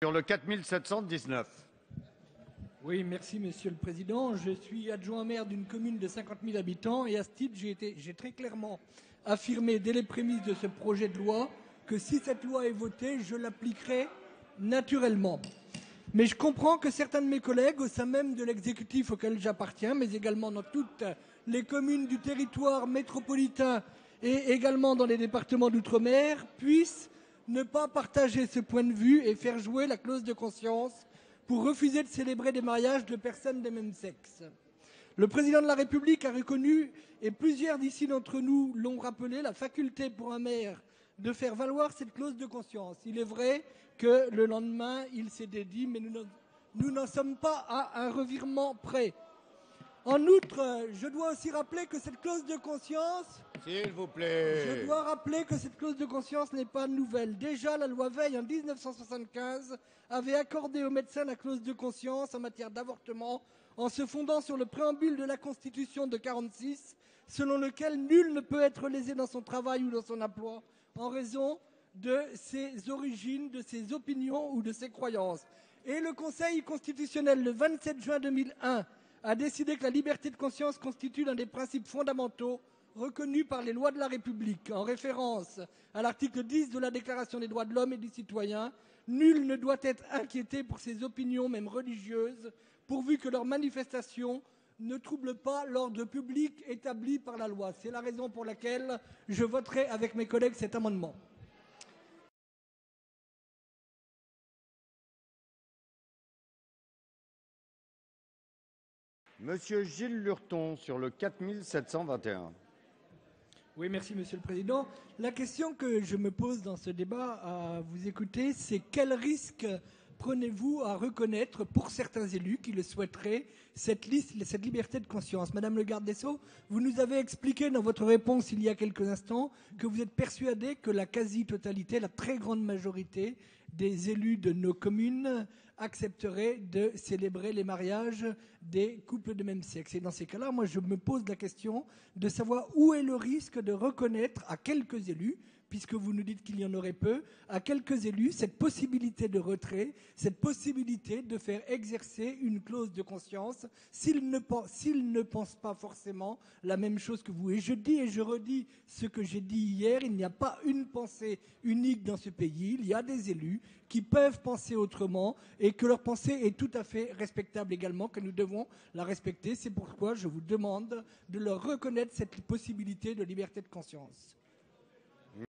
Sur le 4719. Oui, merci Monsieur le Président. Je suis adjoint maire d'une commune de 50 000 habitants et à ce titre, j'ai très clairement affirmé dès les prémices de ce projet de loi que si cette loi est votée, je l'appliquerai naturellement. Mais je comprends que certains de mes collègues, au sein même de l'exécutif auquel j'appartiens, mais également dans toutes les communes du territoire métropolitain et également dans les départements d'outre-mer, puissent ne pas partager ce point de vue et faire jouer la clause de conscience pour refuser de célébrer des mariages de personnes de même sexe. Le président de la République a reconnu, et plusieurs d'ici d'entre nous l'ont rappelé, la faculté pour un maire de faire valoir cette clause de conscience. Il est vrai que le lendemain, il s'est dédit, mais nous n'en sommes pas à un revirement près. En outre, je dois aussi rappeler que cette clause de conscience... S'il vous plaît. Je dois rappeler que cette clause de conscience n'est pas nouvelle. Déjà, la loi Veil, en 1975, avait accordé aux médecins la clause de conscience en matière d'avortement en se fondant sur le préambule de la Constitution de 1946, selon lequel nul ne peut être lésé dans son travail ou dans son emploi en raison de ses origines, de ses opinions ou de ses croyances. Et le Conseil constitutionnel, le 27 juin 2001, a décidé que la liberté de conscience constitue l'un des principes fondamentaux reconnus par les lois de la République. En référence à l'article 10 de la Déclaration des droits de l'homme et du citoyen, nul ne doit être inquiété pour ses opinions, même religieuses, pourvu que leurs manifestations ne troublent pas l'ordre public établi par la loi. C'est la raison pour laquelle je voterai avec mes collègues cet amendement. Monsieur Gilles Lurton sur le 4721. Oui, merci Monsieur le Président. La question que je me pose dans ce débat à vous écouter, c'est quel risque prenez-vous à reconnaître pour certains élus qui le souhaiteraient cette liberté de conscience? Madame le garde des Sceaux, vous nous avez expliqué dans votre réponse il y a quelques instants que vous êtes persuadé que la quasi-totalité, la très grande majorité des élus de nos communes accepteraient de célébrer les mariages des couples de même sexe. Et dans ces cas-là, moi je me pose la question de savoir où est le risque de reconnaître à quelques élus, puisque vous nous dites qu'il y en aurait peu, à quelques élus, cette possibilité de retrait, cette possibilité de faire exercer une clause de conscience s'ils ne pensent pas forcément la même chose que vous. Et je dis et je redis ce que j'ai dit hier, il n'y a pas une pensée unique dans ce pays, il y a des élus qui peuvent penser autrement et que leur pensée est tout à fait respectable également, que nous devons la respecter. C'est pourquoi je vous demande de leur reconnaître cette possibilité de liberté de conscience.